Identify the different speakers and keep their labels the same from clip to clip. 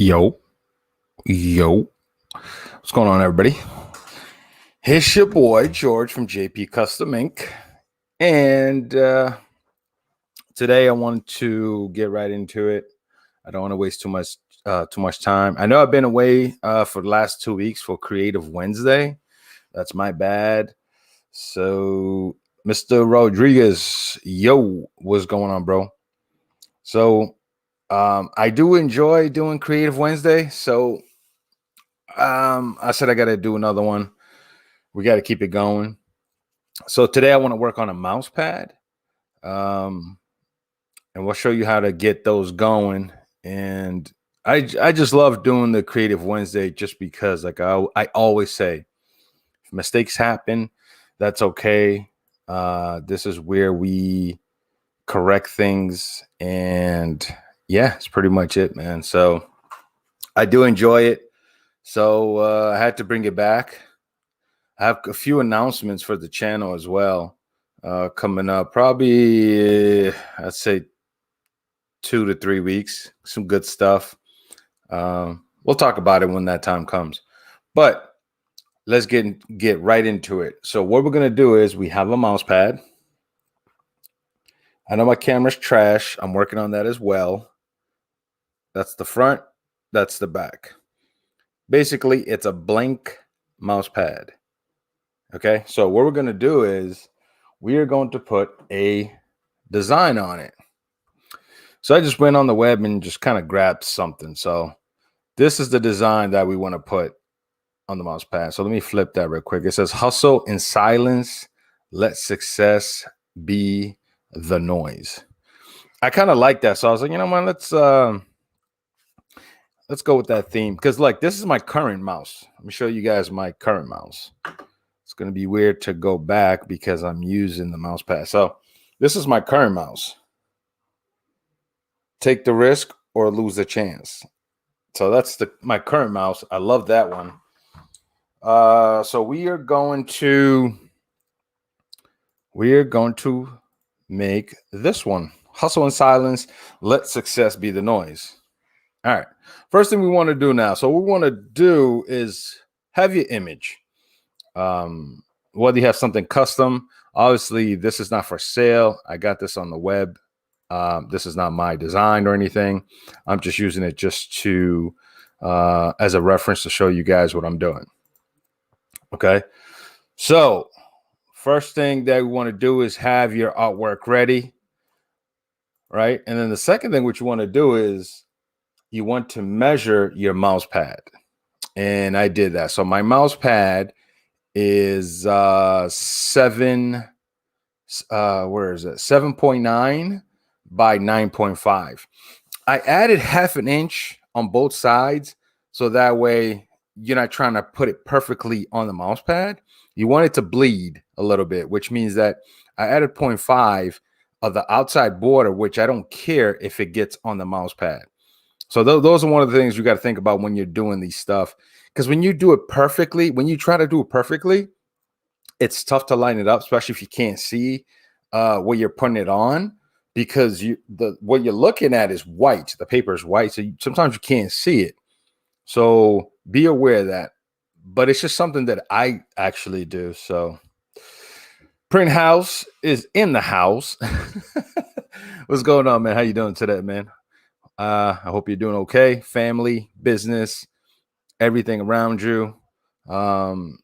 Speaker 1: Yo, yo, what's going on, everybody? It's your boy George from JP Custom Inc. And today I wanted to get right into it. I don't want to waste too much time. I know I've been away for the last 2 weeks for Creative Wednesday. That's my bad. So, Mr. Rodriguez, yo, what's going on, bro? So, I do enjoy doing Creative Wednesday. So, I said I got to do another one. We got to keep it going. So today I want to work on a mouse pad. And we'll show you how to get those going. And I just love doing the Creative Wednesday just because, like I always say, if mistakes happen, that's okay. This is where we correct things. And yeah, it's pretty much it, man. So I do enjoy it. So I had to bring it back. I have a few announcements for the channel as well coming up. Probably, I'd say 2 to 3 weeks. Some good stuff. We'll talk about it when that time comes. But let's get right into it. So what we're going to do is we have a mouse pad. I know my camera's trash. I'm working on that as well. That's the front. That's the back. Basically, it's a blank mouse pad. Okay, so what we're going to do is we are going to put a design on it. So I just went on the web and just kind of grabbed something. So this is the design that we want to put on the mouse pad. So let me flip that real quick. It says, hustle in silence, let success be the noise. I kind of like that. So I was like, you know what, let's go with that theme. Because like, this is my current mouse. Let me show you guys my current mouse. It's going to be weird to go back because I'm using the mouse pad. So this is my current mouse. Take the risk or lose the chance. So that's my current mouse. I love that one. So we are going to make this one. Hustle in silence. Let success be the noise. All right. First thing we want to do now. So what we want to do is have your image. Whether you have something custom, obviously this is not for sale. I got this on the web. This is not my design or anything. I'm just using it just to as a reference to show you guys what I'm doing. Okay, so first thing that we want to do is have your artwork ready, right? And then the second thing what you want to do is you want to measure your mouse pad. And I did that. So my mouse pad is 7.9 by 9.5. I added 1/2 inch on both sides, so that way you're not trying to put it perfectly on the mouse pad. You want it to bleed a little bit, which means that I added 0.5 of the outside border, which I don't care if it gets on the mouse pad. So those are one of the things you got to think about when you're doing these stuff. Because when you do it perfectly, when you try to do it perfectly, it's tough to line it up, especially if you can't see where you're putting it on, because what you're looking at is white. The paper is white, so sometimes you can't see it. So be aware of that. But it's just something that I actually do. So Print House is in the house. What's going on, man? How you doing today, man? I hope you're doing okay. Family, business, everything around you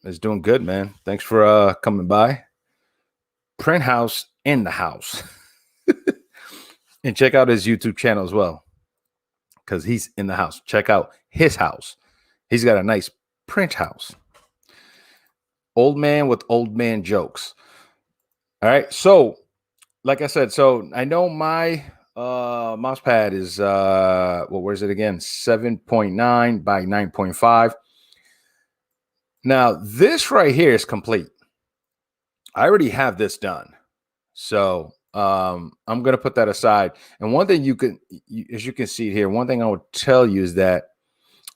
Speaker 1: is doing good, man. Thanks for coming by. Print House in the house. And check out his YouTube channel as well, because he's in the house. Check out his house. He's got a nice print house. Old man with old man jokes. All right. So like I said, so I know my mouse pad is where is it again? 7.9 by 9.5. Now this right here is complete. I already have this done. So I'm gonna put that aside. And one thing as you can see here, one thing I would tell you is that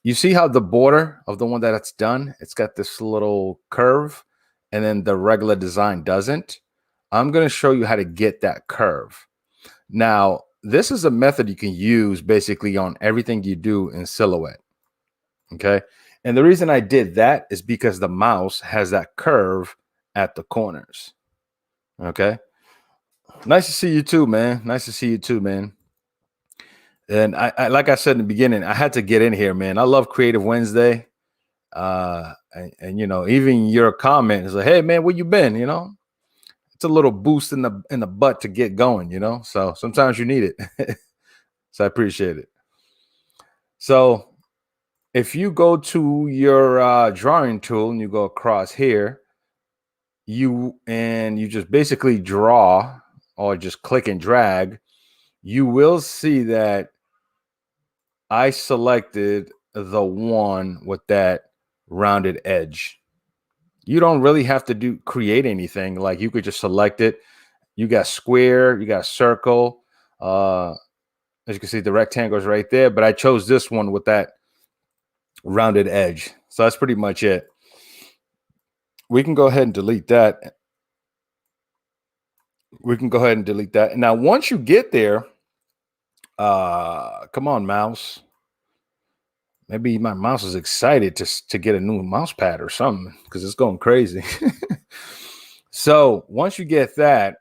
Speaker 1: you see how the border of the one that's done, it's got this little curve, and then the regular design doesn't. I'm gonna show you how to get that curve. Now, this is a method you can use basically on everything you do in Silhouette. Okay. And the reason I did that is because the mouse has that curve at the corners. Okay. Nice to see you too, man. Nice to see you too, man. And I like I said in the beginning, I had to get in here, man. I love Creative Wednesday. And you know, even your comment is like, hey man, where you been? You know, it's a little boost in the butt to get going, you know. So sometimes you need it. So I appreciate it. So if you go to your drawing tool and you go across here, you just basically draw or just click and drag, you will see that I selected the one with that rounded edge. You don't really have to create anything. Like you could just select it. You got square, you got circle. As you can see, the rectangle is right there, but I chose this one with that rounded edge. So that's pretty much it. We can go ahead and delete that. And now once you get there, come on, mouse. Maybe my mouse is excited to get a new mouse pad or something because it's going crazy. So once you get that,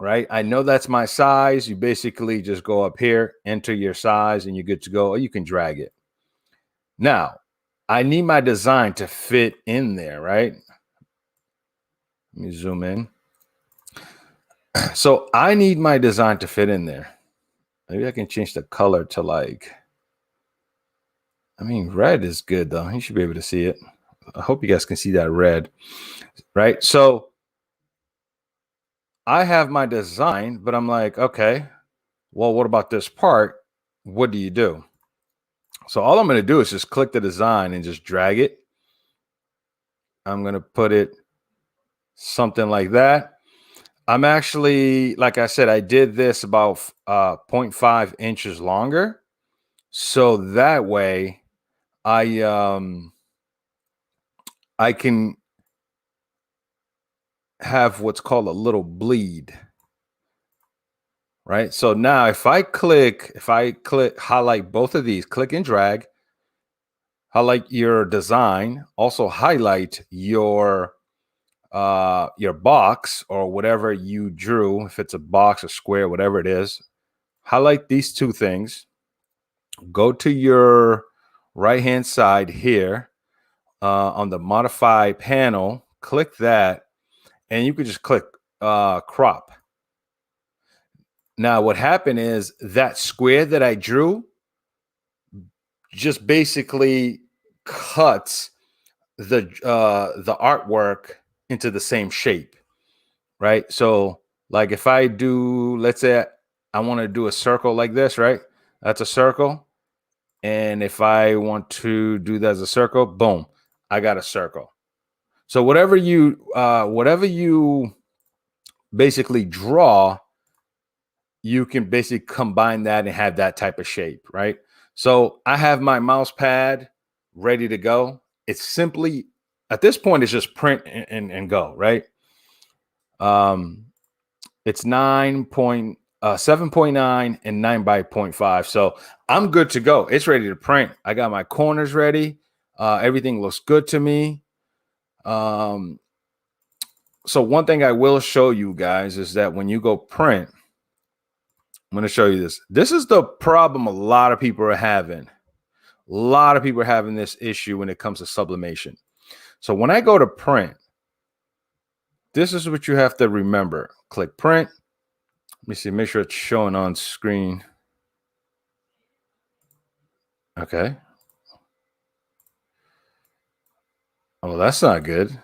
Speaker 1: right, I know that's my size. You basically just go up here, enter your size, and you're good to go. Or you can drag it. Now, I need my design to fit in there, right? Let me zoom in. So I need my design to fit in there. Maybe I can change the color to like, I mean, red is good though. You should be able to see it. I hope you guys can see that red, right? So I have my design, but I'm like, okay, well, what about this part? What do you do? So all I'm going to do is just click the design and just drag it. I'm going to put it something like that. I'm actually, like I said, I did this about 0.5 inches longer. So that way I can have what's called a little bleed, right? So now if I click highlight both of these, click and drag, highlight your design, also highlight your box or whatever you drew, if it's a box, a square, whatever it is, highlight these two things, go to your right hand side here on the modify panel, click that, and you can just click crop. Now what happened is that square that I drew just basically cuts the artwork into the same shape, right? So like if I do, let's say I want to do a circle like this, right? That's a circle. And if I want to do that as a circle, boom, I got a circle. So whatever you basically draw, you can basically combine that and have that type of shape, right? So I have my mouse pad ready to go. It's simply, at this point, it's just print and go, right? It's 7.9 and 9 by 0.5. So I'm good to go. It's ready to print. I got my corners ready. Everything looks good to me. So one thing I will show you guys is that when you go print, I'm going to show you this. This is the problem a lot of people are having. A lot of people are having this issue when it comes to sublimation. So when I go to print, this is what you have to remember. Click print. Let me see, make sure it's showing on screen. Okay. Oh, that's not good.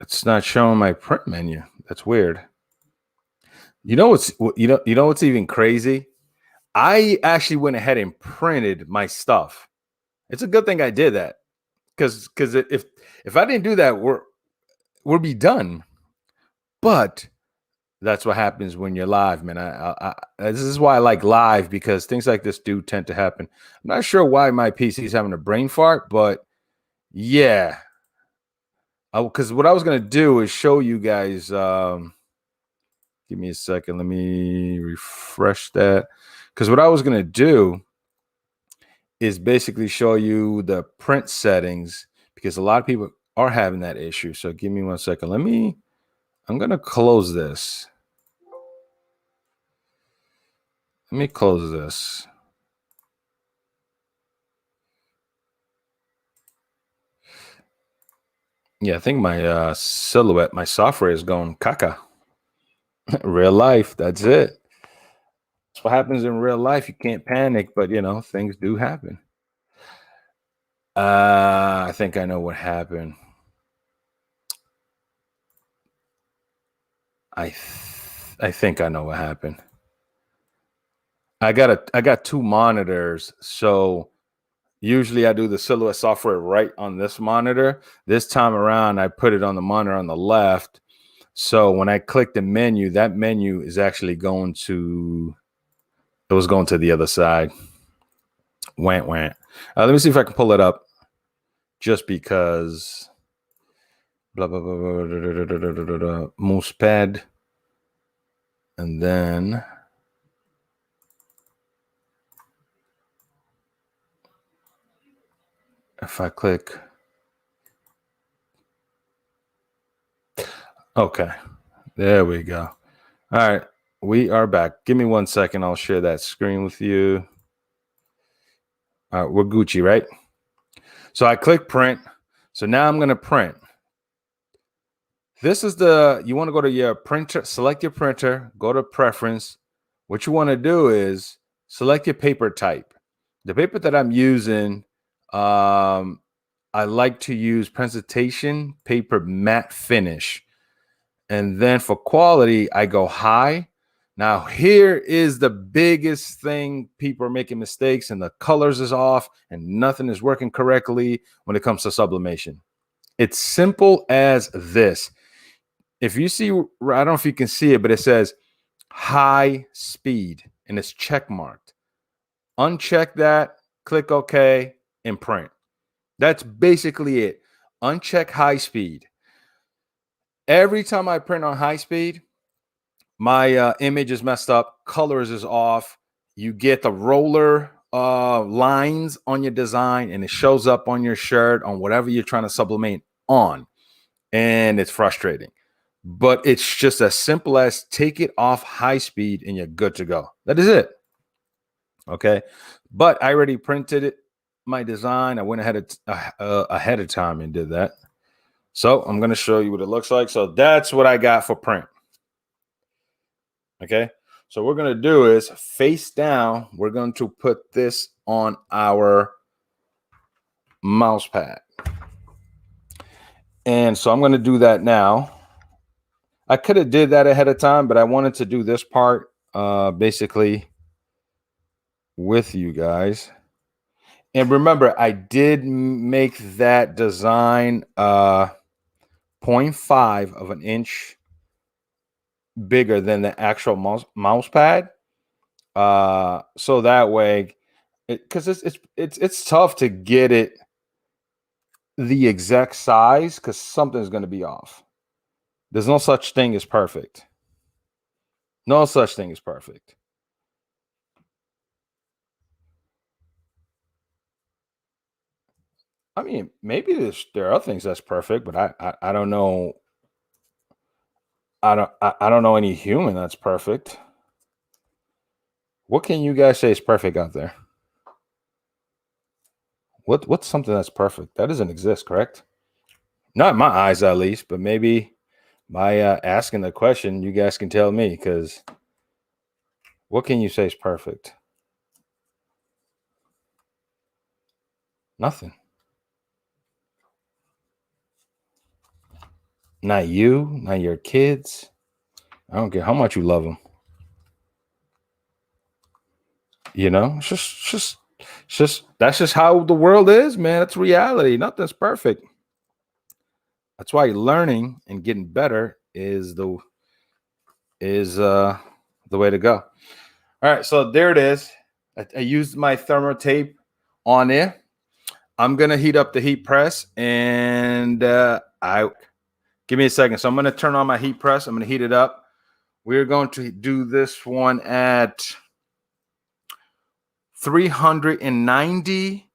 Speaker 1: It's not showing my print menu. That's weird. You know what's what's even crazy? I actually went ahead and printed my stuff. It's a good thing I did that, because if I didn't do that, we'll be done. But that's what happens when you're live, man. This is why I like live, because things like this do tend to happen. I'm not sure why my PC is having a brain fart, but yeah. Because what I was gonna do is show you guys. Give me a second. Let me refresh that. Because what I was gonna do is basically show you the print settings, because a lot of people are having that issue. So give me 1 second. I'm gonna close this. Let me close this. Yeah, I think my silhouette, my software is going caca. Real life, that's it. That's what happens in real life. You can't panic, but things do happen. I think I know what happened. I think I know what happened. I got two monitors, so usually I do the silhouette software right on this monitor. This time around, I put it on the monitor on the left. So when I click the menu, that menu is actually going to the other side. Went. Let me see if I can pull it up, just because. Blah blah blah blah. Mouse pad, and then if I click, okay, there we go. All right, we are back. Give me 1 second. I'll share that screen with you. All right, we're Gucci, right? So I click print. So now I'm going to print. This is you want to go to your printer, select your printer, go to preference. What you want to do is select your paper type. The paper that I'm using, I like to use presentation paper matte finish. And then for quality, I go high. Now, here is the biggest thing. People are making mistakes and the colors is off and nothing is working correctly when it comes to sublimation. It's simple as this. If you see, I don't know if you can see it, but it says high speed and it's check marked. Uncheck that, click OK, and print. That's basically it. Uncheck high speed. Every time I print on high speed, my image is messed up, colors is off. You get the roller lines on your design, and it shows up on your shirt, on whatever you're trying to sublimate on, and it's frustrating. But it's just as simple as take it off high speed and you're good to go. That is it. Okay. But I already printed it, my design. I went ahead of time and did that. So I'm going to show you what it looks like. So that's what I got for print. Okay. So what we're going to do is face down. We're going to put this on our mouse pad. And so I'm going to do that now. I could have did that ahead of time, but I wanted to do this part basically with you guys. And remember, I did make that design 0.5 of an inch bigger than the actual mouse pad. So that way, because it's tough to get it the exact size, because something's going to be off. There's no such thing as perfect. No such thing as perfect. I mean, maybe there are things that's perfect, but I don't know. I don't know any human that's perfect. What can you guys say is perfect out there? What's something that's perfect? That doesn't exist, correct? Not in my eyes, at least. But maybe by asking the question, you guys can tell me. Because what can you say is perfect? Nothing. Not you, not your kids. I don't care how much you love them. It's just that's just how the world is, man. It's reality. Nothing's perfect. That's why learning and getting better is the way to go. All right, so there it is. I used my thermal tape on there. I'm gonna heat up the heat press, and Give me a second. So I'm going to turn on my heat press. I'm going to heat it up. We're going to do this one at 390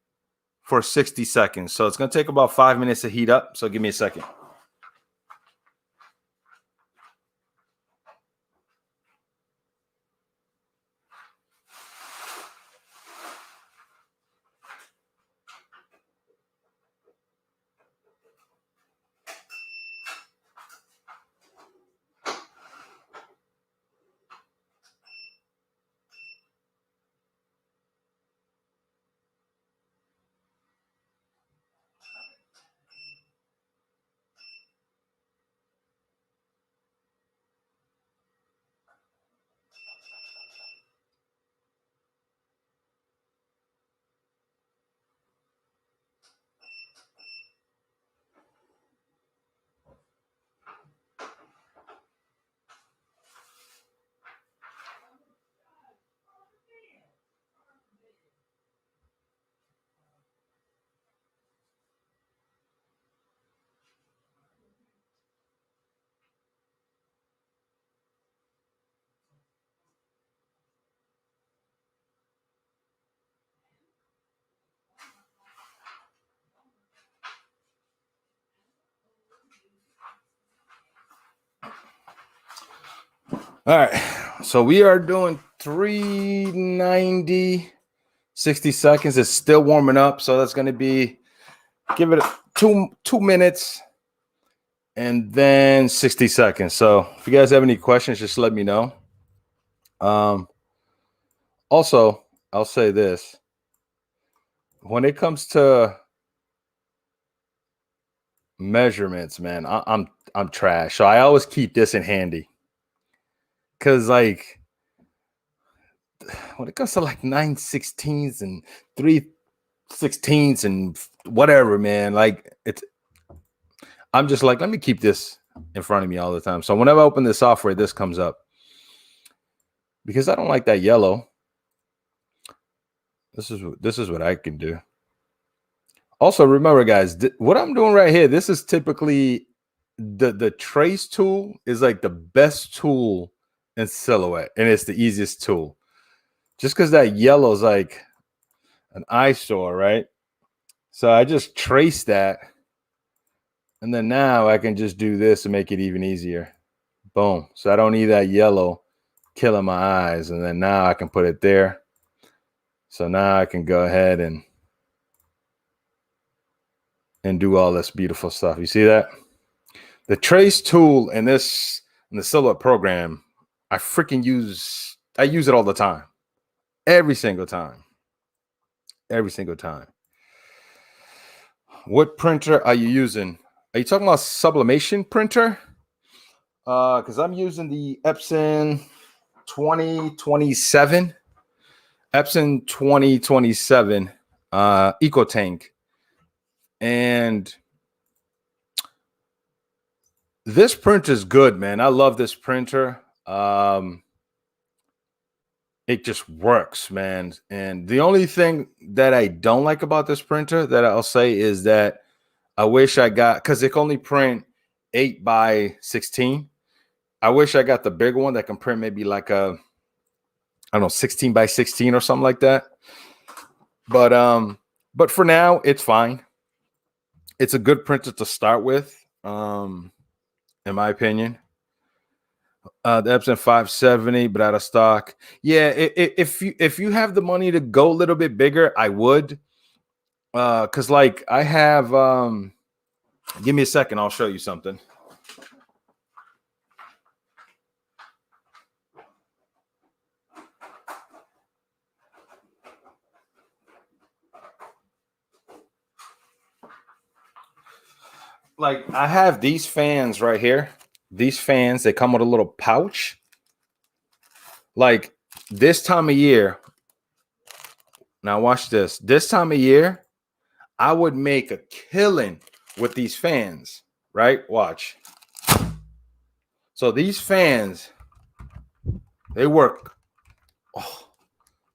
Speaker 1: for 60 seconds. So it's going to take about 5 minutes to heat up. So give me a second. All right. So we are doing 390, 60 seconds. It's still warming up. So that's going to be, give it 2 minutes and then 60 seconds. So if you guys have any questions, just let me know. Also, I'll say this. When it comes to measurements, man, I'm trash. So I always keep this in handy. Cause like when it comes to like 9/16 and 3/16 and whatever, man, like I'm just like, let me keep this in front of me all the time. So whenever I open this software, this comes up because I don't like that yellow. This is what I can do. Also, remember, guys, what I'm doing right here, this is typically the trace tool is like the best tool in Silhouette, and it's the easiest tool. Just because that yellow is like an eyesore, right? So I just trace that, and then now I can just do this to make it even easier. Boom. So I don't need that yellow killing my eyes, and then now I can put it there. So now I can go ahead and do all this beautiful stuff. You see that? The trace tool in the Silhouette program, I use it all the time. Every single time. Every single time. What printer are you using? Are you talking about Sublimation printer? Because I'm using the Epson 2027. Epson 2027 EcoTank. And this printer is good, man. I love this printer. It just works, man. And the only thing that I don't like about this printer that I'll say is that I wish I got, because it can only print 8x16. I wish I got the bigger one that can print maybe like a, I don't know, 16x16 or something like that. But for now, it's fine. It's a good printer to start with, in my opinion. The Epson 570, but out of stock. Yeah, if you have the money to go a little bit bigger, I would. Because like I have, give me a second, I'll show you something. Like I have these fans right here. These fans, they come with a little pouch. Like this time of year, now watch this. This time of year, I would make a killing with these fans, right? Watch. So these fans, they work. Oh,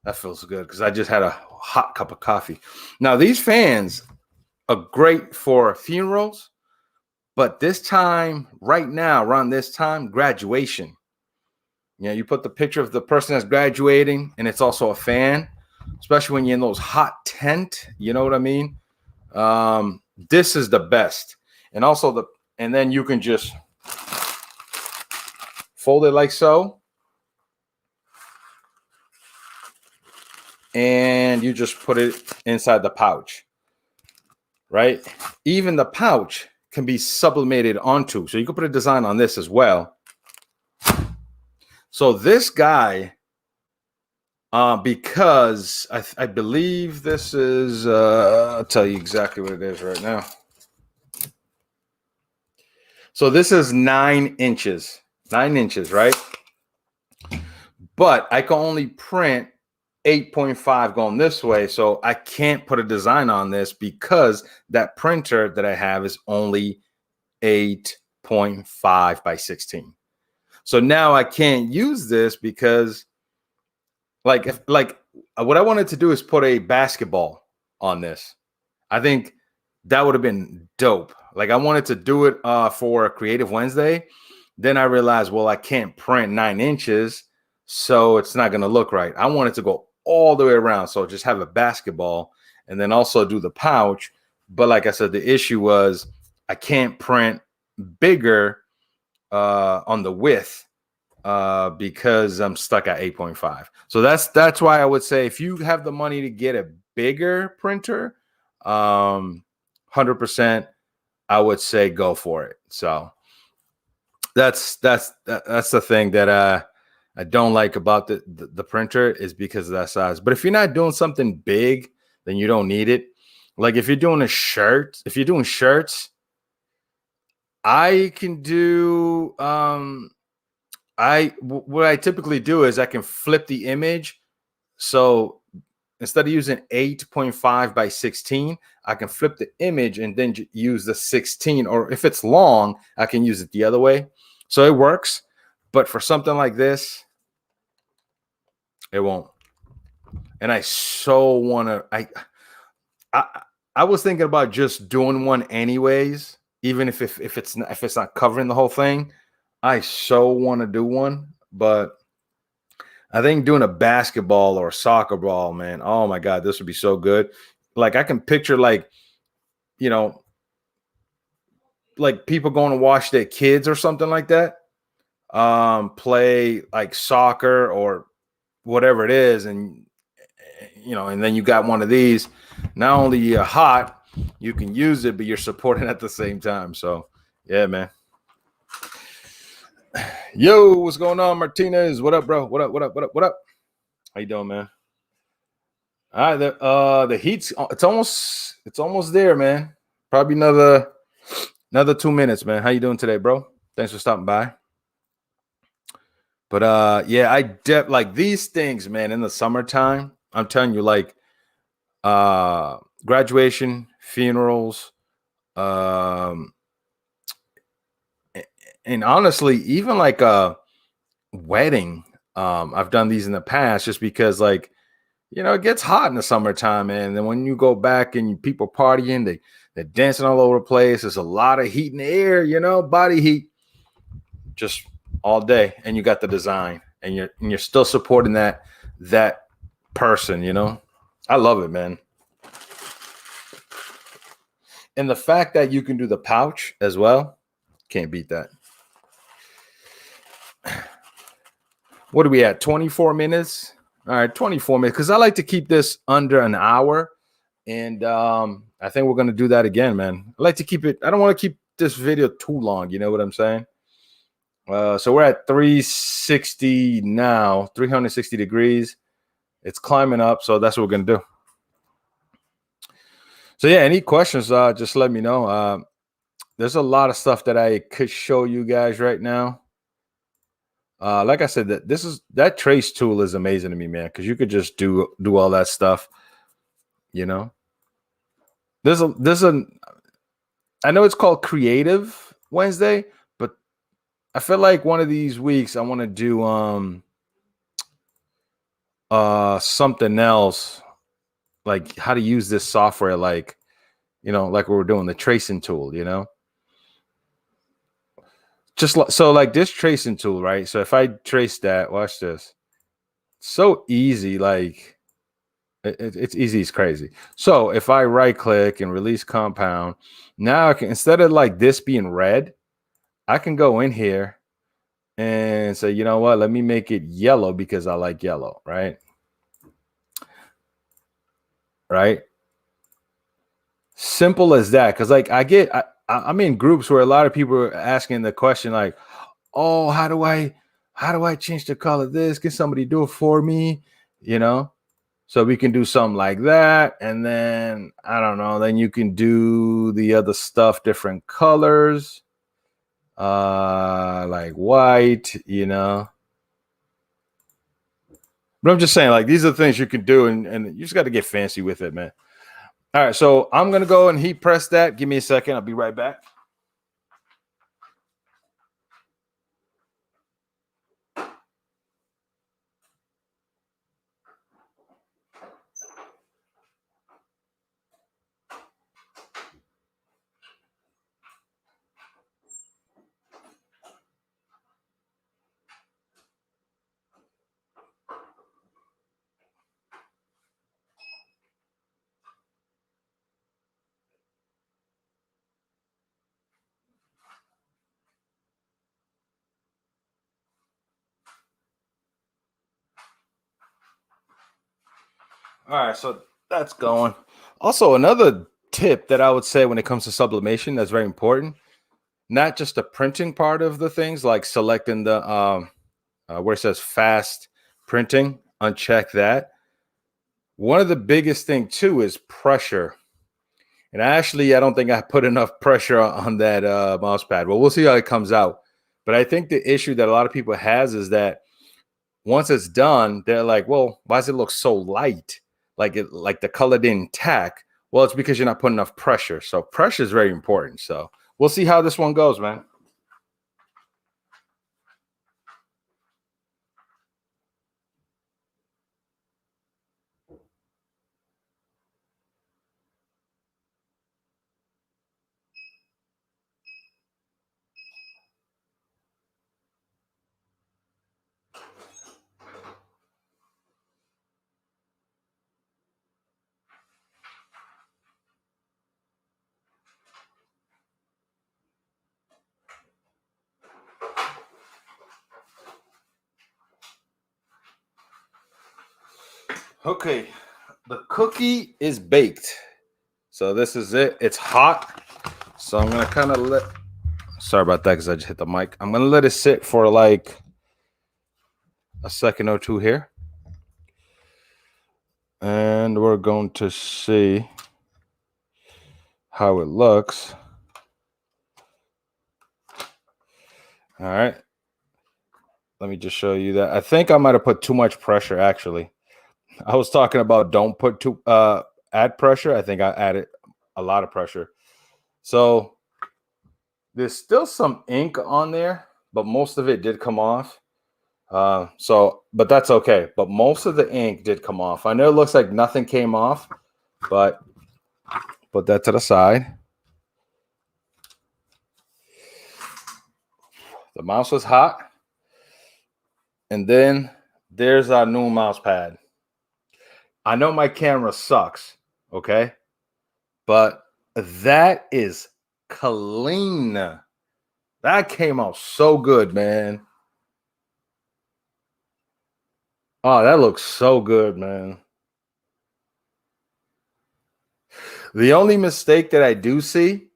Speaker 1: that feels good because I just had a hot cup of coffee. Now these fans are great for funerals, But this time, right now, around this time, graduation. You know, you put the picture of the person that's graduating, and it's also a fan, especially when you're in those hot tent. You know what I mean? This is the best. And also and then you can just fold it like so. And you just put it inside the pouch, right? Even the pouch can be sublimated onto. So you can put a design on this as well. So this guy, because I believe this is, I'll tell you exactly what it is right now. So this is 9 inches, right? But I can only print 8.5 going this way. So I can't put a design on this because that printer that I have is only 8.5 by 16. So now I can't use this because what I wanted to do is put a basketball on this. I think that would have been dope. Like I wanted to do it for Creative Wednesday. Then I realized, well, I can't print 9 inches, so it's not going to look right. I wanted to go all the way around. So just have a basketball and then also do the pouch. But like I said, the issue was I can't print bigger on the width because I'm stuck at 8.5. So that's why I would say if you have the money to get a bigger printer, 100%, I would say go for it. So that's the thing that I don't like about the printer is because of that size. But if you're not doing something big, then you don't need it. Like if you're doing shirts, I can do what I typically do is I can flip the image. So instead of using 8.5 by 16, I can flip the image and then use the 16. Or if it's long, I can use it the other way. So it works. But for something like this, it won't. And I so want to. I was thinking about just doing one anyways, even if it's not covering the whole thing. I so want to do one, but I think doing a basketball or a soccer ball, man, oh my God, this would be so good. Like I can picture like people going to watch their kids or something like that, play like soccer or whatever it is. And, and then you got one of these, not only you're hot, you can use it, but you're supporting at the same time. So yeah, man. Yo, what's going on, Martinez? What up, bro? What up? How you doing, man? All right, the heat's it's almost there, man. Probably another 2 minutes, man. How you doing today, bro? Thanks for stopping by. But yeah, I like these things, man, in the summertime. I'm telling you, like graduation, funerals, and honestly, even like a wedding. I've done these in the past just because like it gets hot in the summertime, and then when you go back and people partying, they're dancing all over the place. There's a lot of heat in the air, body heat, just all day, and you got the design, and you're still supporting that person. I love it, man. And the fact that you can do the pouch as well, can't beat that. What are we at? 24 minutes. All right, 24 minutes, because I like to keep this under an hour. And I think we're going to do that again, man. I like to keep it. I don't want to keep this video too long. You know what I'm saying? So we're at 360 now, 360 degrees. It's climbing up. So that's what we're going to do. So yeah, any questions, just let me know. There's a lot of stuff that I could show you guys right now. Like I said, that trace tool is amazing to me, man, because you could just do all that stuff. There's a I know it's called Creative Wednesday, but I feel like one of these weeks I want to do something else, like how to use this software, like like we were doing the tracing tool, just so like this tracing tool, right? So if I trace that, watch this. So easy, like it's easy, it's crazy. So if I right click and release compound, now I can, instead of like this being red, I can go in here and say, you know what, let me make it yellow because I like yellow, right? Right? Simple as that. Because like I'm in groups where a lot of people are asking the question like, oh, how do I change the color of this? Can somebody do it for me? You know? So we can do something like that. And then I don't know, then you can do the other stuff, different colors, like white, you know. But I'm just saying, like, these are the things you can do, and you just got to get fancy with it, man. All right, so I'm gonna go and heat press that. Give me a second, I'll be right back. All right, so that's going. Also, another tip that I would say when it comes to sublimation that's very important, not just the printing part of the things, like selecting the where it says fast printing, uncheck that. One of the biggest thing too is pressure. And I don't think I put enough pressure on that mouse pad. Well, we'll see how it comes out. But I think the issue that a lot of people has is that once it's done, they're like, well, why does it look so light? Like the color didn't tack. Well, it's because you're not putting enough pressure. So pressure is very important. So we'll see how this one goes, man. Okay, the cookie is baked. So this is it. It's hot. So I'm gonna kind of sorry about that because I just hit the mic. I'm gonna let it sit for like a second or two here. And we're going to see how it looks. All right. Let me just show you that. I think I might have put too much pressure actually. I was talking about don't put too add pressure. I think I added a lot of pressure. So there's still some ink on there, but most of it did come off. But that's okay. But most of the ink did come off. I know it looks like nothing came off, but put that to the side. The mouse was hot. And then there's our new mouse pad. I know my camera sucks, okay? But that is clean. That came out so good, man. Oh, that looks so good, man. The only mistake that I do see,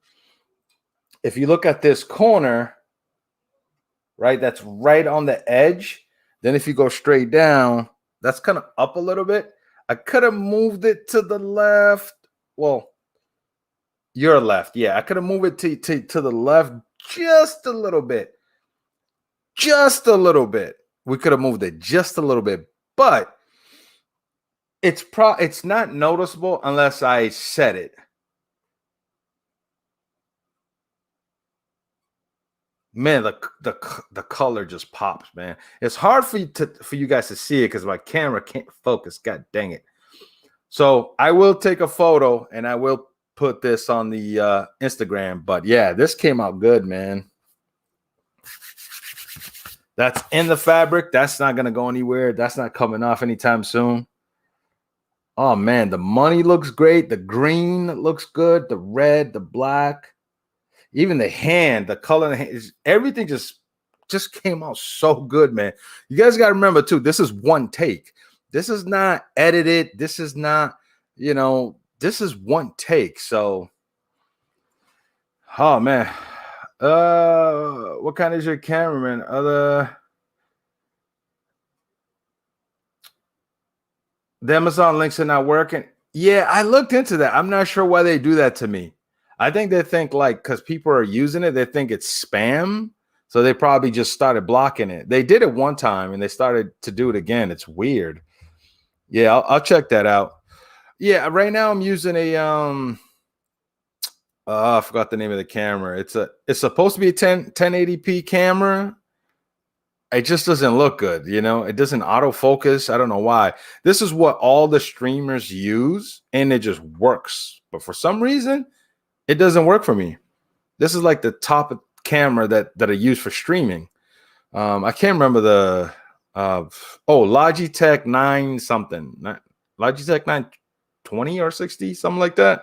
Speaker 1: if you look at this corner, right, that's right on the edge. Then if you go straight down, that's kind of up a little bit. I could have moved it to the left. Well, your left. Yeah, I could have moved it to the left just a little bit. Just a little bit. We could have moved it just a little bit, but it's not noticeable unless I set it. Man, the color just pops, man. It's hard for you guys to see it because my camera can't focus. God dang it. So I will take a photo and I will put this on the Instagram. But yeah, this came out good, man. That's in the fabric. That's not going to go anywhere. That's not coming off anytime soon. Oh man, the money looks great. The green looks good. The red, the black, even the hand, the color of the hand, everything just came out so good, man. You guys got to remember too, this is one take. This is not edited. This is not, this is one take. So, oh man. What kind is your cameraman? The Amazon links are not working. Yeah, I looked into that. I'm not sure why they do that to me. I think they think like because people are using it, they think it's spam. So they probably just started blocking it. They did it one time and they started to do it again. It's weird. Yeah, I'll check that out. Yeah, right now I'm using a I forgot the name of the camera. It's supposed to be a 1080p camera. It just doesn't look good, it doesn't autofocus. I don't know why. This is what all the streamers use and it just works. But for some reason, it doesn't work for me. This is like the top camera that I use for streaming. I can't remember the Logitech 9 something. Logitech 920 or 60, something like that.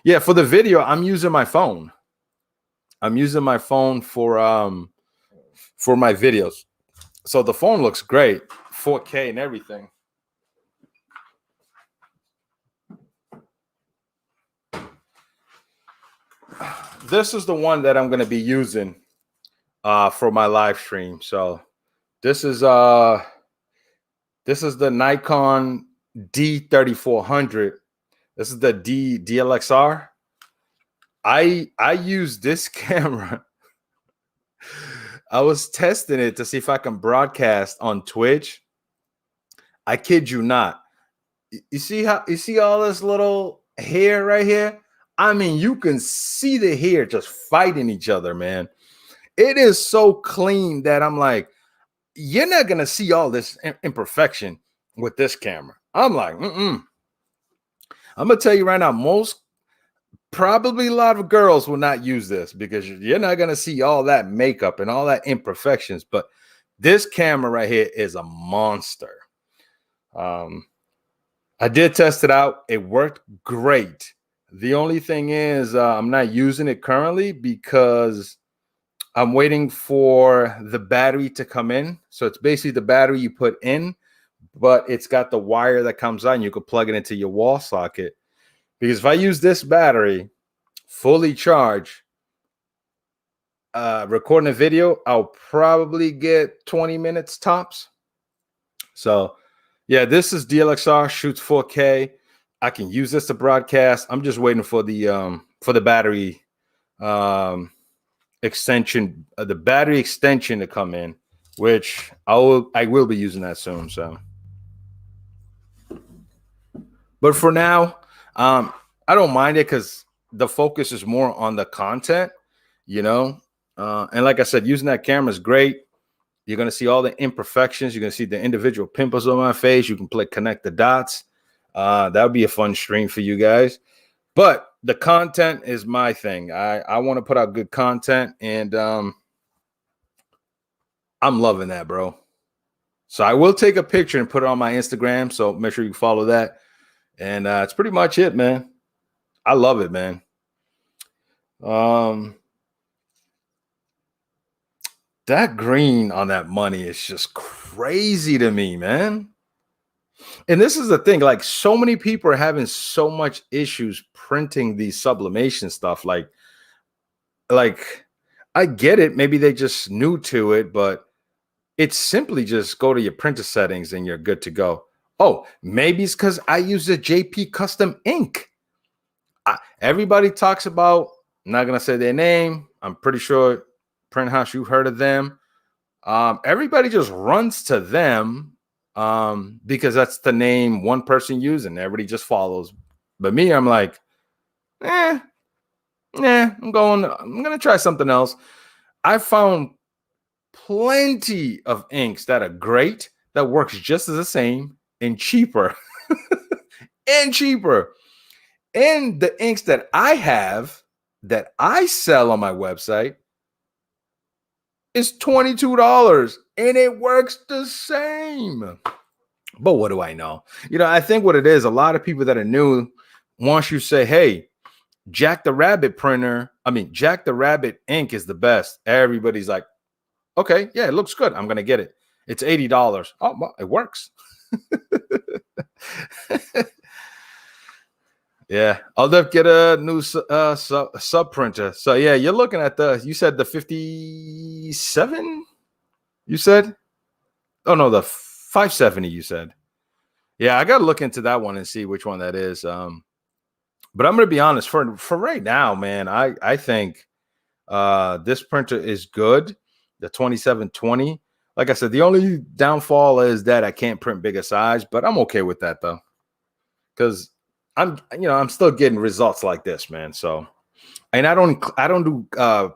Speaker 1: Yeah, for the video, I'm using my phone. I'm using my phone for my videos. So the phone looks great, 4K and everything. This is the one that I'm going to be using for my live stream. So this is the Nikon D3400. This is the DLXR. I use this camera. I was testing it to see if I can broadcast on Twitch. I kid you not. You see all this little hair right here? I mean, you can see the hair just fighting each other, man. It is so clean that I'm like, you're not going to see all this imperfection with this camera. I'm like, I'm going to tell you right now, probably a lot of girls will not use this because you're not going to see all that makeup and all that imperfections. But this camera right here is a monster. I did test it out. It worked great. The only thing is I'm not using it currently because I'm waiting for the battery to come in. So it's basically the battery you put in, but it's got the wire that comes on. You can plug it into your wall socket. Because if I use this battery fully charged, recording a video, I'll probably get 20 minutes tops. So yeah, this is DLXR, shoots 4K. I can use this to broadcast. I'm just waiting for the battery extension, the battery extension to come in, which I will be using that soon. So, but for now, I don't mind it because the focus is more on the content, and like I said, using that camera is great. You're going to see all the imperfections. You're going to see the individual pimples on my face. You can connect the dots. That would be a fun stream for you guys. But the content is my thing. I want to put out good content, and I'm loving that, bro. So I will take a picture and put it on my Instagram. So make sure you follow that. And it's pretty much it, man. I love it, man. That green on that money is just crazy to me, man. And this is the thing, like so many people are having so much issues printing the sublimation stuff. Like I get it. Maybe they just new to it, but it's simply just go to your printer settings and you're good to go. Oh, maybe it's because I use the JP custom ink. Everybody talks about, I'm not going to say their name. I'm pretty sure print house, you've heard of them. Everybody just runs to them because that's the name one person using. Everybody just follows. But me, I'm like, I'm going to try something else. I found plenty of inks that are great, that works just as the same and cheaper. And the inks that I have that I sell on my website, is $22 and it works the same. But what do I know? I think what it is, a lot of people that are new, once you say, hey, Jack the Rabbit Jack the Rabbit ink is the best. Everybody's like, okay, yeah, it looks good. I'm going to get it. It's $80. Oh, well, it works. Yeah, I'll get a new sub printer. So yeah, you're looking at you said the 57? You said? Oh no, the 570 you said. Yeah, I got to look into that one and see which one that is. But I'm going to be honest, for right now, man, I think this printer is good. The 2720. Like I said, the only downfall is that I can't print bigger size, but I'm okay with that though. Cuz I'm still getting results like this, man. So, and I don't do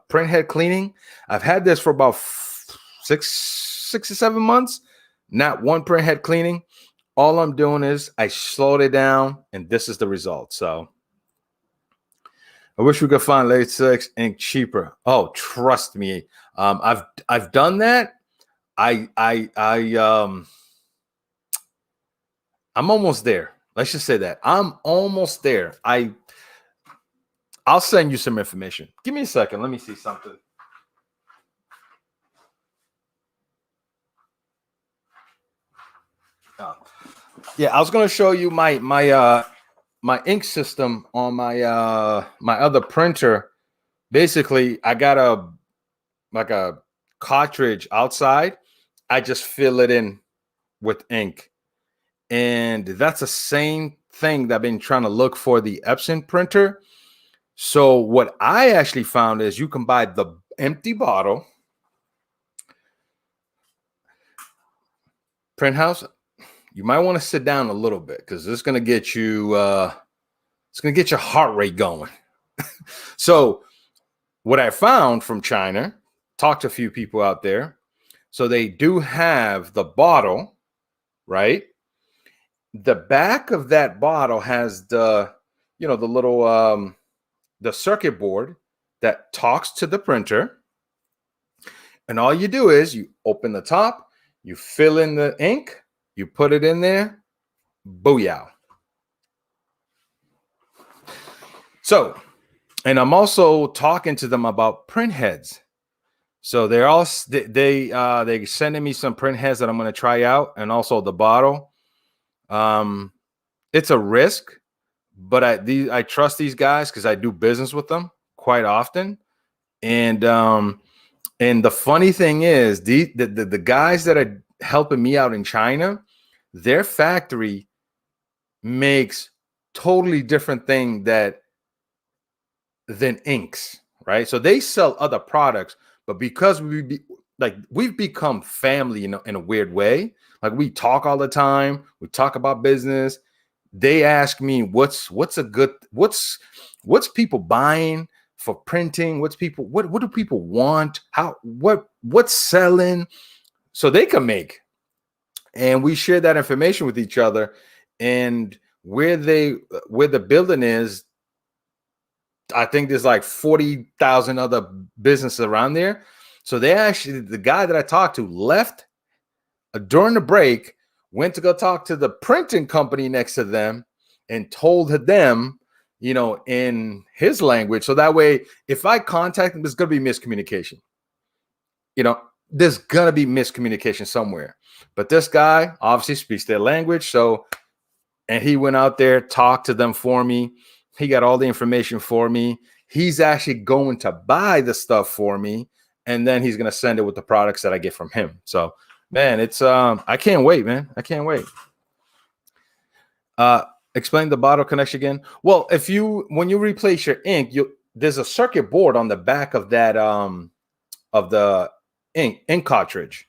Speaker 1: print head cleaning. I've had this for about 6 to 7 months. Not one print head cleaning. All I'm doing is I slowed it down, and this is the result. So I wish we could find latex ink cheaper. Oh, trust me. I've done that. I'm almost there. Let's just say that. I'm almost there. I'll send you some information. Give me a second. Let me see something. Oh. Yeah, I was going to show you my ink system on my other printer. Basically, I got a cartridge outside. I just fill it in with ink. And that's the same thing that I've been trying to look for the Epson printer. So what I actually found is you can buy the empty bottle. Print house, you might want to sit down a little bit because it's going to get you it's going to get your heart rate going. So what I found from China, talked to a few people out there. So they do have the bottle, right? The back of that bottle has the little the circuit board that talks to the printer. And all you do is you open the top, you fill in the ink, you put it in there, booyah. So, and I'm also talking to them about print heads. So they're sending me some print heads that I'm going to try out, and also the bottle. It's a risk, but I trust these guys because I do business with them quite often. And the funny thing is, the guys that are helping me out in China, their factory makes totally different thing than inks, right? So they sell other products, but because we've become family in a weird way. Like we talk all the time, we talk about business. They ask me what's people buying for printing, what do people want, what's selling, so they can make. And we share that information with each other. And where the building is, I think there's like 40,000 other businesses around there. So the guy that I talked to left during the break, went to go talk to the printing company next to them and told them, in his language. So that way, if I contact them, there's going to be miscommunication. There's going to be miscommunication somewhere. But this guy obviously speaks their language. And he went out there, talked to them for me. He got all the information for me. He's actually going to buy the stuff for me. And then he's going to send it with the products that I get from him. So, man, it's I can't wait, man. I can't wait. Explain the bottle connection again. Well, when you replace your ink, there's a circuit board on the back of that of the ink cartridge.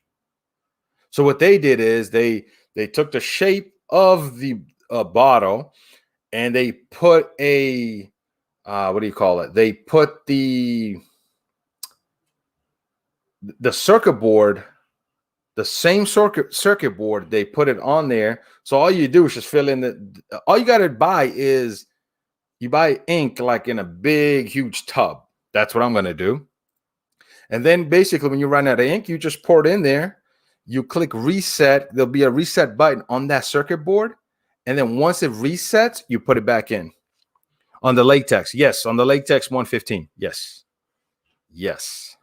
Speaker 1: So what they did is they took the shape of the bottle and they put a what do you call it? They put the circuit board, the same circuit board. They put it on there. So all you do is just fill in all you got to buy is you buy ink like in a big, huge tub. That's what I'm going to do. And then basically when you run out of ink, you just pour it in there. You click reset. There'll be a reset button on that circuit board. And then once it resets, you put it back in. On the latex. Yes, on the latex 115. Yes. Yes.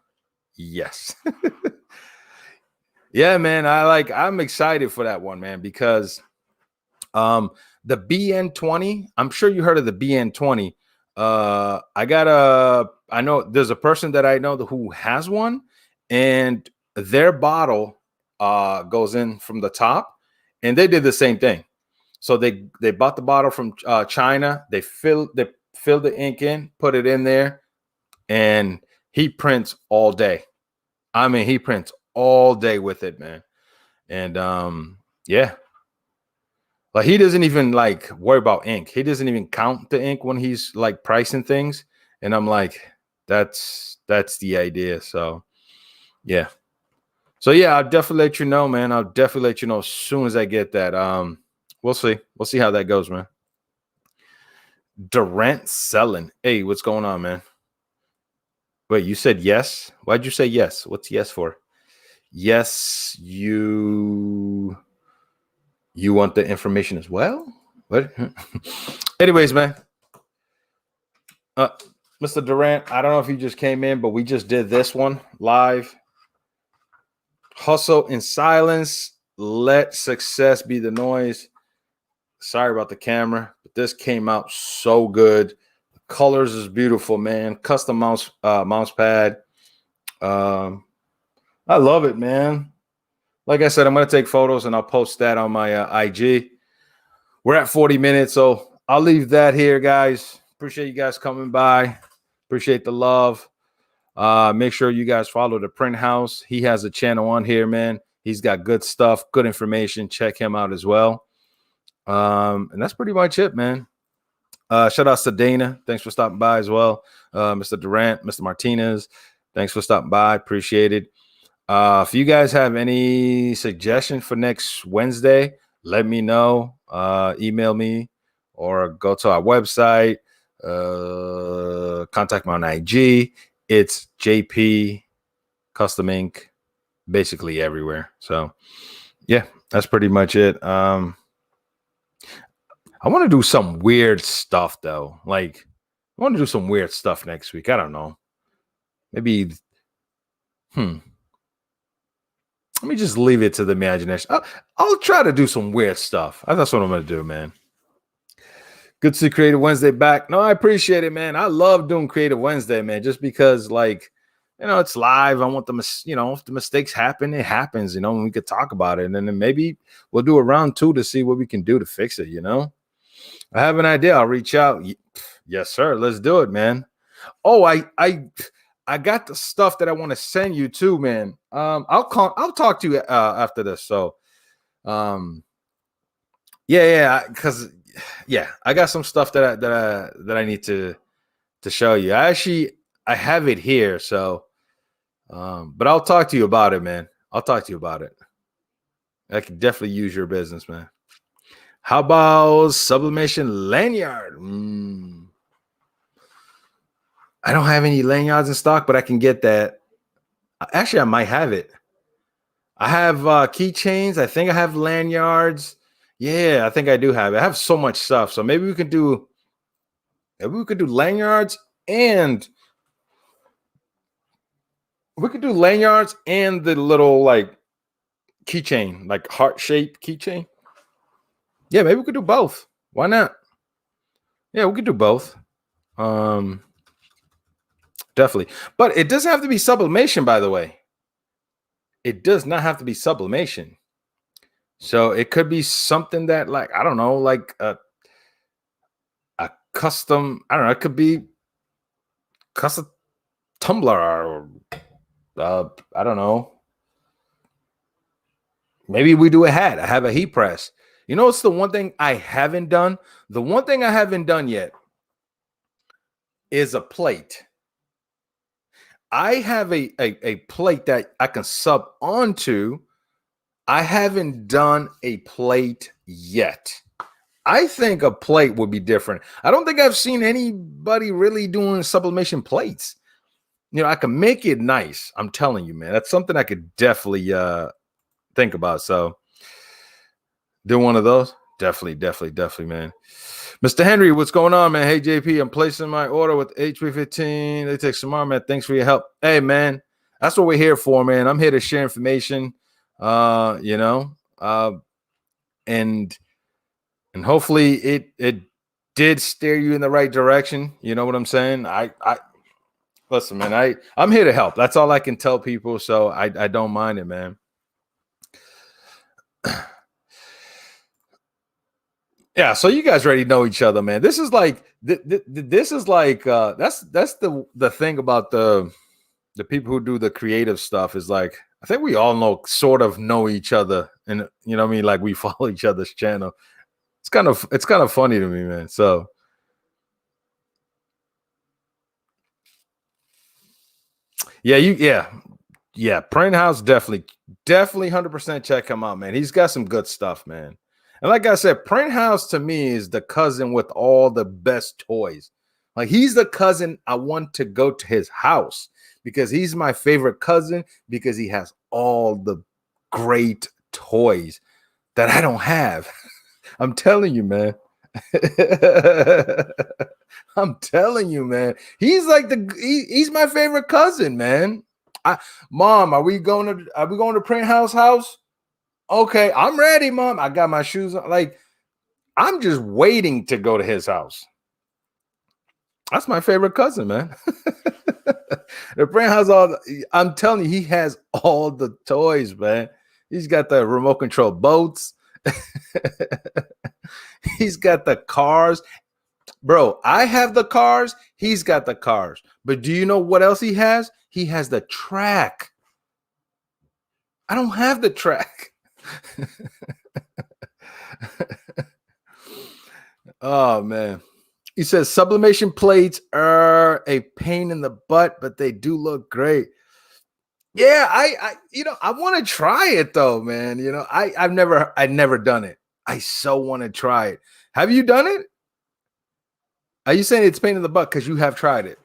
Speaker 1: Yes. Yeah, man. I'm excited for that one, man, because the BN20, I'm sure you heard of the BN20. I know there's a person that I know who has one, and their bottle goes in from the top, and they did the same thing. So they bought the bottle from China. They filled the ink in, put it in there, and he prints all day. I mean, he prints all day with it, man. And yeah. Like he doesn't even like worry about ink. He doesn't even count the ink when he's like pricing things. And I'm like, that's the idea. So yeah. So yeah, I'll definitely let you know, man. I'll definitely let you know as soon as I get that. We'll see. We'll see how that goes, man. Durant selling. Hey, what's going on, man? Wait, you said yes? Why'd you say yes? What's yes for? Yes, you want the information as well? What? Anyways, man. Mr. Durant, I don't know if you just came in, but we just did this one live. Hustle in silence. Let success be the noise. Sorry about the camera, but this came out so good. The colors is beautiful, man. Custom mouse pad. I love it, man. Like I said, I'm going to take photos and I'll post that on my IG. We're at 40 minutes, so I'll leave that here, guys. Appreciate you guys coming by. Appreciate the love. Make sure you guys follow the Print House. He has a channel on here, man. He's got good stuff, good information. Check him out as well. And that's pretty much it, man. Shout out to Dana. Thanks for stopping by as well. Mr. Durant, Mr. Martinez. Thanks for stopping by. Appreciate it. If you guys have any suggestions for next Wednesday, let me know. Email me or go to our website. Contact me on IG. It's JP Custom Ink, basically everywhere. So yeah, that's pretty much it. I want to do some weird stuff though. Like I want to do some weird stuff next week. I don't know. Maybe let me just leave it to the imagination. I'll try to do some weird stuff. That's what I'm going to do, man. Good to see Creative Wednesday back. No, I appreciate it, man. I love doing Creative Wednesday, man, just because, like, it's live. I want if the mistakes happen, it happens, and we could talk about it. And then maybe we'll do a round 2 to see what we can do to fix it, I have an idea. I'll reach out. Yes, sir. Let's do it, man. Oh, I got the stuff that I want to send you too, man. I'll talk to you after this. So, because I got some stuff that I need to show you. I have it here, so but I'll talk to you about it, man. I'll talk to you about it. I could definitely use your business, man. How about Sublimation lanyard? I don't have any lanyards in stock, but I can get that. Actually, I might have it. I have keychains. I think I have lanyards. Yeah, I think I do have it. I have so much stuff. So maybe we could do lanyards and the little like keychain, like heart-shaped keychain. Yeah, maybe we could do both. Why not? Yeah, we could do both. Definitely. But it doesn't have to be sublimation, by the way. It does not have to be sublimation. So it could be something that, like, I don't know, like a custom, I don't know, it could be custom tumbler or I don't know. Maybe we do a hat. I have a heat press. It's the one thing I haven't done. The one thing I haven't done yet is a plate. I have a plate that I can sub onto. I haven't done a plate yet. I think a plate would be different. I don't think I've seen anybody really doing sublimation plates. I can make it nice. I'm telling you, man. That's something I could definitely think about. So do one of those. Definitely, man. Mr. Henry, what's going on, man? Hey, JP, I'm placing my order with HP15. They take some more, man. Thanks for your help. Hey, man, that's what we're here for, man. I'm here to share information, and hopefully it did steer you in the right direction. You know what I'm saying? I listen, man. I'm here to help. That's all I can tell people. So I don't mind it, man. Yeah, so you guys already know each other, man. This is like this is like that's the thing about the people who do the creative stuff is like I think we all sort of know each other, and you know what I mean, like we follow each other's channel. It's kind of funny to me, man. So yeah, Print House definitely 100% check him out, man. He's got some good stuff, man. And like I said, Print House to me is the cousin with all the best toys. Like he's the cousin I want to go to his house because he's my favorite cousin because he has all the great toys that I don't have. I'm telling you, man. I'm telling you, man. He's like he's my favorite cousin, man. Mom, are we going to Print House? Okay, I'm ready, Mom. I got my shoes on. Like, I'm just waiting to go to his house. That's my favorite cousin, man. The Print House, I'm telling you, he has all the toys, man. He's got the remote control boats. He's got the cars. Bro, I have the cars. He's got the cars. But do you know what else he has? He has the track. I don't have the track. Oh, man. He says sublimation plates are a pain in the butt, but they do look great. Yeah, I want to try it though, man. I've never done it. I so want to try it. Have you done it? Are you saying it's pain in the butt because you have tried it?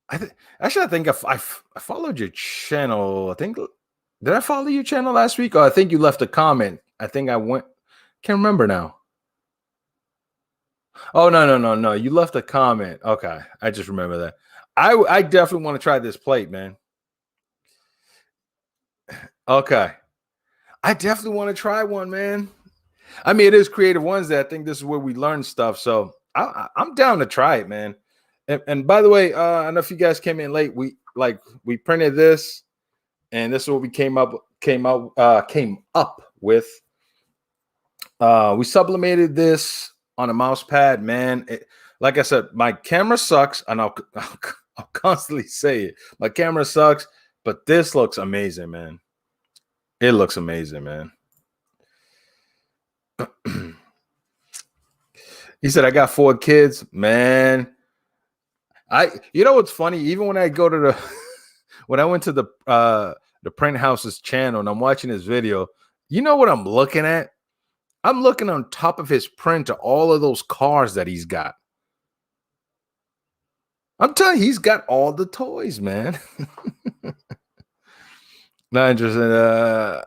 Speaker 1: I think I followed your channel. I think did I follow your channel last week? Or I think you left a comment. I think I went. Can't remember now. Oh no! You left a comment. Okay, I just remember that. I definitely want to try this plate, man. Okay, I definitely want to try one, man. I mean, it is Creative Wednesday. I think this is where we learn stuff. So I'm down to try it, man. And by the way, I don't know if you guys came in late. We printed this, and this is what we came up with. We sublimated this on a mouse pad, man. Like I said, my camera sucks, and I'll constantly say it. My camera sucks, but this looks amazing, man. It looks amazing, man. He said, I got 4 kids, man. You know what's funny? Even when I go to when I went to the Print House's channel and I'm watching his video, you know what I'm looking at? I'm looking on top of his printer, all of those cars that he's got. I'm telling you, he's got all the toys, man. Not interested.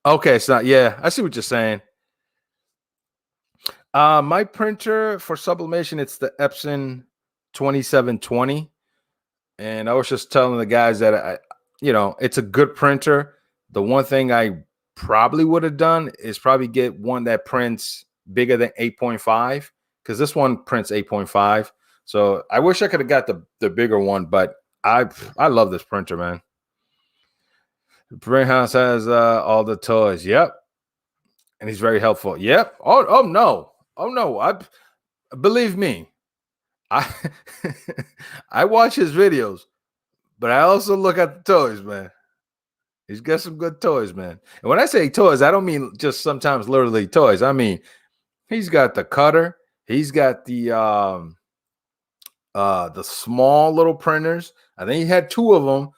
Speaker 1: Okay, it's not. Yeah, I see what you're saying. My printer for sublimation, it's the Epson 2720, and I was just telling the guys that it's a good printer. The one thing I probably would have done is probably get one that prints bigger than 8.5 because this one prints 8.5. So I wish I could have got the bigger one, but I love this printer, man. The Print House has all the toys. Yep. And he's very helpful. Yep. Oh no. I believe me. I watch his videos, but I also look at the toys, man. He's got some good toys, man. And when I say toys, I don't mean just sometimes literally toys. I mean, he's got the cutter. He's got the small little printers. I think he had 2 of them.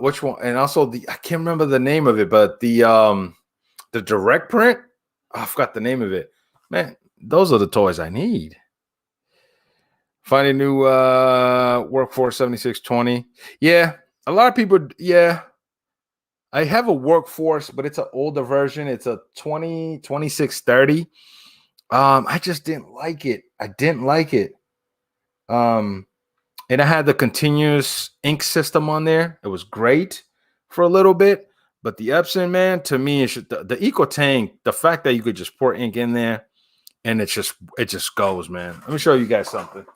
Speaker 1: Which one? And also I can't remember the name of it, but the direct print. Oh, I forgot the name of it. Man, those are the toys I need. Find a new Workforce 7620. Yeah, a lot of people. Yeah, I have a Workforce, but it's an older version. It's a 2630. I just didn't like it. I didn't like it. Um, and I had the continuous ink system on there. It was great for a little bit, but the Epson, man, to me, the Eco Tank. The fact that you could just pour ink in there and it just goes, man. Let me show you guys something.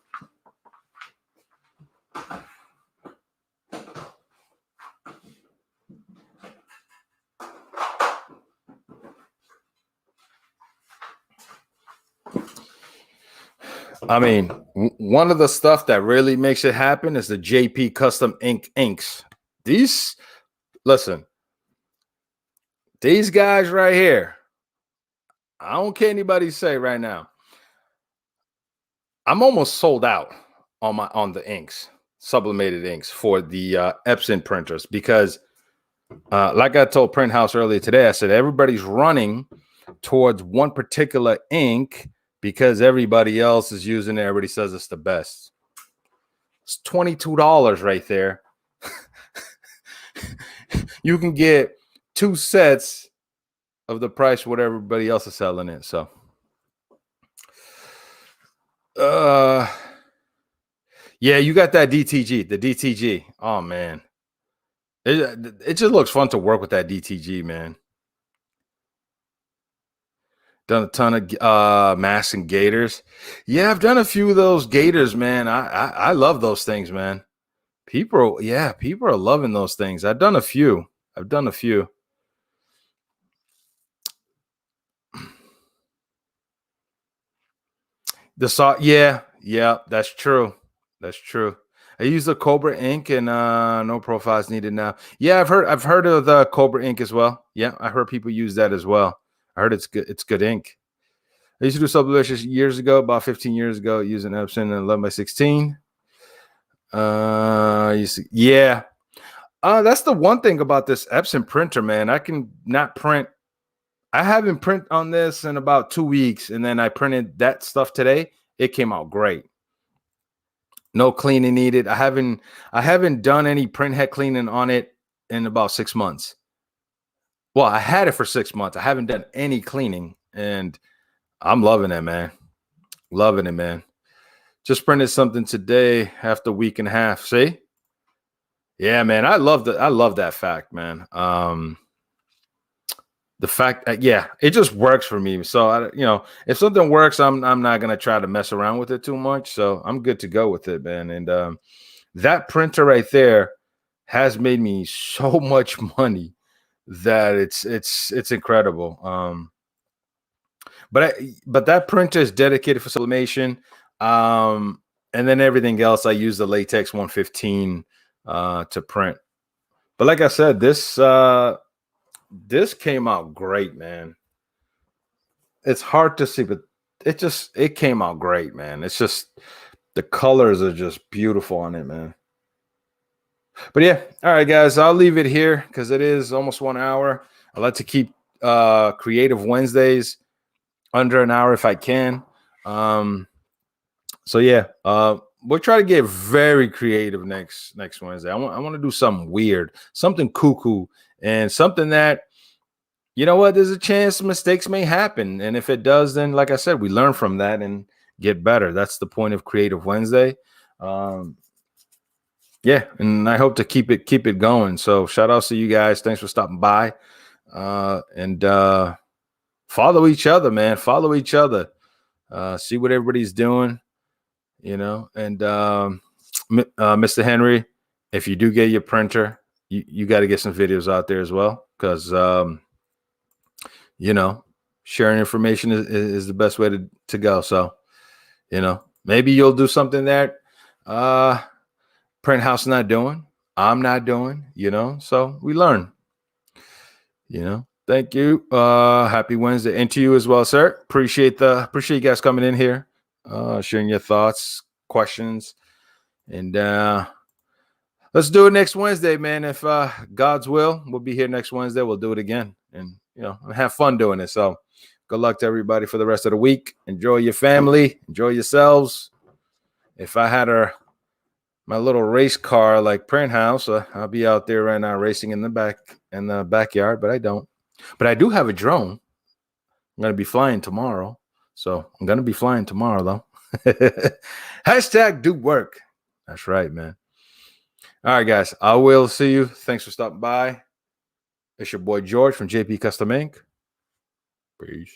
Speaker 1: I mean, one of the stuff that really makes it happen is the JP Custom inks. Listen, these guys right here, I don't care anybody say right now, I'm almost sold out on the inks, sublimated inks for the Epson printers because, like I told Print House earlier today, I said everybody's running towards one particular ink because everybody else is using it. Everybody says it's the best. It's $22 right there. You can get 2 sets of the price what everybody else is selling it. So yeah, you got that DTG, the DTG. Oh man. It just looks fun to work with that DTG, man. Done a ton of masks and gators. Yeah, I've done a few of those gators, man. I love those things, man. People are loving those things. I've done a few. Yeah, that's true. I use the Cobra ink and no profiles needed now. Yeah, I've heard of the Cobra ink as well. Yeah, I heard people use that as well. I heard it's good ink. I used to do Sublimation years ago, about 15 years ago, using Epson and 11x16. That's the one thing about this Epson printer, man. I can not print. I haven't print on this in about 2 weeks, and then I printed that stuff today. It came out great. No cleaning needed. I haven't done any print head cleaning on it in about 6 months. Well, I had it for 6 months. I haven't done any cleaning, and I'm loving it, man. Loving it, man. Just printed something today after a week and a half. See? Yeah, man. I love that fact, man. The fact that it just works for me. So if something works, I'm not gonna try to mess around with it too much. So I'm good to go with it, man. And that printer right there has made me so much money that it's incredible. But that printer is dedicated for sublimation. And then everything else, I use the latex 115 to print. But like I said, this came out great, man. It's hard to see, but it came out great, man. It's just the colors are just beautiful on it, man. But yeah, all right, guys, I'll leave it here because it is almost 1 hour. I like to keep Creative Wednesdays under an hour if I can. So yeah, we'll try to get very creative next Wednesday. I want to do something weird, something cuckoo, and something that, you know what, there's a chance mistakes may happen. And if it does, then like I said, we learn from that and get better. That's the point of Creative Wednesday. Yeah, and I hope to keep it going. So shout outs to you guys. Thanks for stopping by. And follow each other, man. Follow each other. See what everybody's doing, and Mr. Henry, if you do get your printer, you got to get some videos out there as well, because sharing information is the best way to go. So maybe you'll do something that Print House not doing, I'm not doing, so we learn. Thank you. Happy Wednesday, and to you as well, sir. Appreciate you guys coming in here, sharing your thoughts, questions, and let's do it next Wednesday, man. If God's will, we'll be here next Wednesday. We'll do it again, and have fun doing it. So good luck to everybody for the rest of the week. Enjoy your family, enjoy yourselves, If I had my little race car like print house, I'll be out there right now racing in the backyard, but I don't. But I do have a drone. I'm gonna be flying tomorrow. So I'm gonna be flying tomorrow though. Hashtag do work. That's right, man. All right, guys. I will see you. Thanks for stopping by. It's your boy George from JP Custom Inc. Peace.